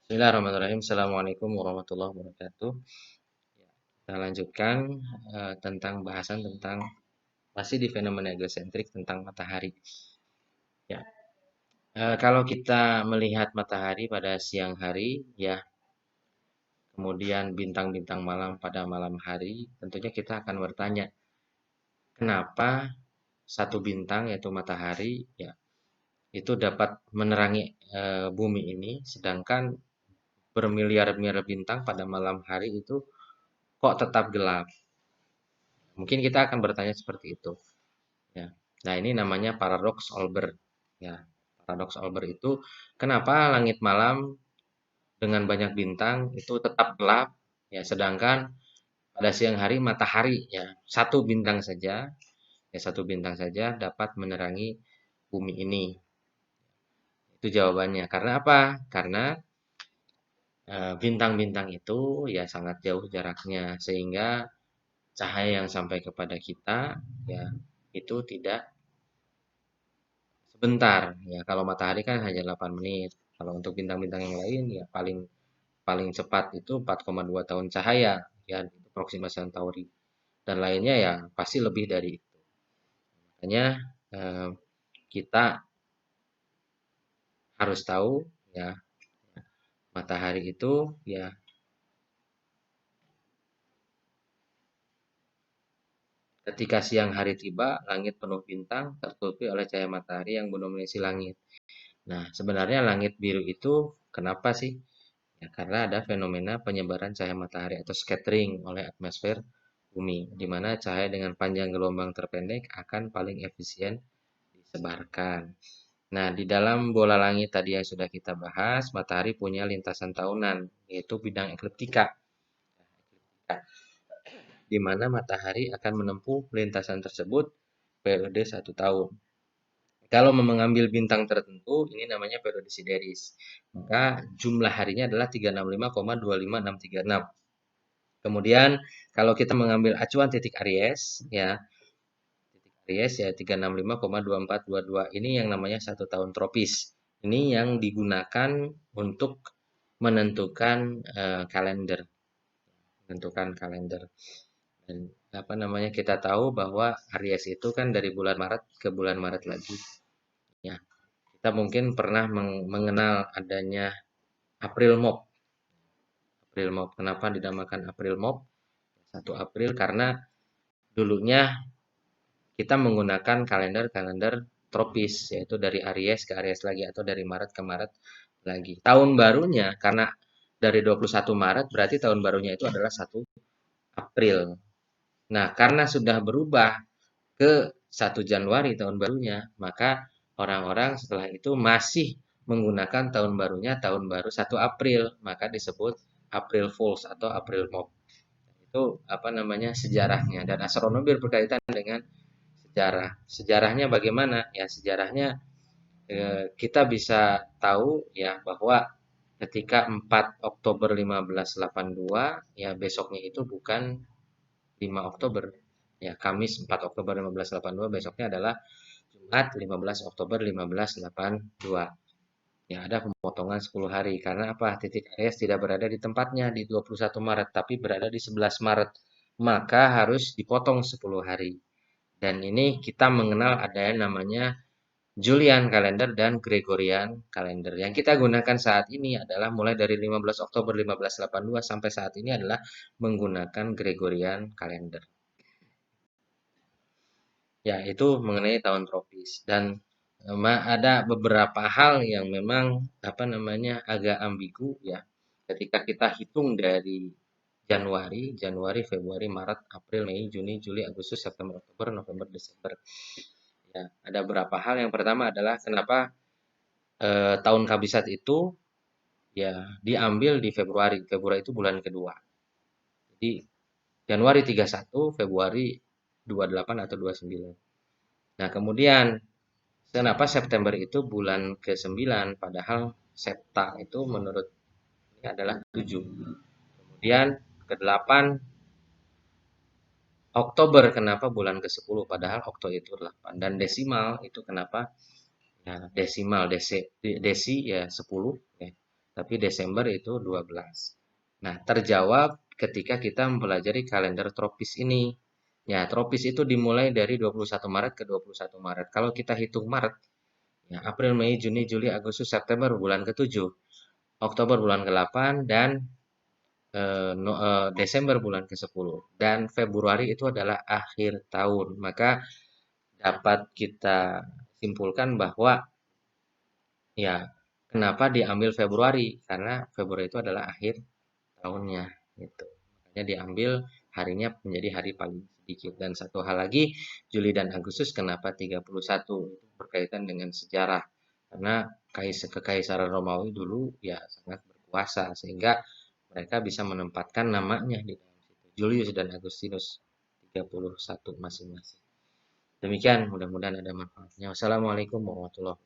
Bismillahirrahmanirrahim. Assalamualaikum warahmatullahi wabarakatuh. Ya, kita lanjutkan tentang bahasan tentang masih di fenomena geosentrik tentang matahari. Ya, kalau kita melihat matahari pada siang hari, ya, kemudian bintang-bintang malam pada malam hari, tentunya kita akan bertanya, kenapa satu bintang yaitu matahari, ya, itu dapat menerangi bumi ini, sedangkan bermiliar-miliar bintang pada malam hari itu kok tetap gelap. Mungkin kita akan bertanya seperti itu, ya. Nah, ini namanya paradoks Olbers, ya. Paradoks Olbers itu kenapa langit malam dengan banyak bintang itu tetap gelap, ya, sedangkan pada siang hari matahari, ya, satu bintang saja dapat menerangi bumi ini. Itu jawabannya. Karena apa? Karena bintang-bintang itu ya sangat jauh jaraknya sehingga cahaya yang sampai kepada kita ya itu tidak sebentar, ya. Kalau matahari kan hanya 8 menit. Kalau untuk bintang-bintang yang lain ya paling paling cepat itu 4,2 tahun cahaya, ya, itu proxima Centauri. Dan lainnya ya pasti lebih dari itu. Makanya eh, kita harus tahu, ya, matahari itu, ya, ketika siang hari tiba, langit penuh bintang tertutupi oleh cahaya matahari yang mendominasi langit. Nah, sebenarnya langit biru itu kenapa sih? Ya, karena ada fenomena penyebaran cahaya matahari atau scattering oleh atmosfer bumi, di mana cahaya dengan panjang gelombang terpendek akan paling efisien disebarkan. Nah, di dalam bola langit tadi yang sudah kita bahas, matahari punya lintasan tahunan, yaitu bidang ekliptika, di mana matahari akan menempuh lintasan tersebut periode 1 tahun. Kalau mengambil bintang tertentu, ini namanya periode sideris. Maka jumlah harinya adalah 365,25636. Kemudian kalau kita mengambil acuan titik Aries, ya, titik Aries ya 365,2422. Ini yang namanya 1 tahun tropis. Ini yang digunakan untuk menentukan kalender, menentukan kalender. Dan apa namanya kita tahu bahwa Aries itu kan dari bulan Maret ke bulan Maret lagi. Ya, kita mungkin pernah mengenal adanya April Mop. April Mop. Kenapa dinamakan April Mop? 1 April karena dulunya kita menggunakan kalender-kalender tropis, yaitu dari Aries ke Aries lagi atau dari Maret ke Maret lagi. Tahun barunya karena dari 21 Maret berarti tahun barunya itu adalah 1 April. Nah, karena sudah berubah ke 1 Januari tahun barunya, maka orang-orang setelah itu masih menggunakan tahun barunya tahun baru 1 April, maka disebut April Fools atau April Mop. Itu apa namanya sejarahnya, dan astronomi berkaitan dengan sejarah. Sejarahnya bagaimana? Ya, sejarahnya kita bisa tahu ya bahwa ketika 4 Oktober 1582 ya besoknya itu bukan 5 Oktober. Ya, Kamis 4 Oktober 1582 besoknya adalah Jumat 15 Oktober 1582. Ya, ada pemotongan 10 hari karena apa? Titik Aries tidak berada di tempatnya di 21 Maret tapi berada di 11 Maret. Maka harus dipotong 10 hari. Dan ini kita mengenal ada yang namanya Julian kalender dan Gregorian kalender. Yang kita gunakan saat ini adalah mulai dari 15 Oktober 1582 sampai saat ini adalah menggunakan Gregorian kalender. Ya, itu mengenai tahun tropis. Dan ada beberapa hal yang memang apa namanya agak ambigu, ya. Ketika kita hitung dari Januari, Februari, Maret, April, Mei, Juni, Juli, Agustus, September, Oktober, November, Desember. Ya, ada beberapa hal. Yang pertama adalah kenapa tahun kabisat itu ya diambil di Februari. Februari itu bulan kedua. Jadi Januari 31, Februari 28 atau 29. Nah, kemudian kenapa September itu bulan ke-9 padahal Septa itu menurut ini adalah 7. Kemudian ke-8 Oktober kenapa bulan ke-10 padahal Oktober itu 8. Dan desimal itu kenapa? Ya, desimal desi ya 10 ya. tapi Desember itu 12. Nah, terjawab ketika kita mempelajari kalender tropis ini. Ya, tropis itu dimulai dari 21 Maret ke 21 Maret. Kalau kita hitung Maret, ya, April, Mei, Juni, Juli, Agustus, September bulan ke-7, Oktober bulan ke-8, dan Desember bulan ke-10. Dan Februari itu adalah akhir tahun. Maka dapat kita simpulkan bahwa ya, kenapa diambil Februari? Karena Februari itu adalah akhir tahunnya gitu. Makanya diambil harinya menjadi hari paling sedikit. Dan satu hal lagi, Juli dan Agustus kenapa 31? Itu berkaitan dengan sejarah. Karena kekaisaran Romawi dulu ya sangat berkuasa sehingga mereka bisa menempatkan namanya di dalam situ. Julius dan Agustinus 31 masing-masing. Demikian, mudah-mudahan ada manfaatnya. Wassalamualaikum warahmatullahi wabarakatuh.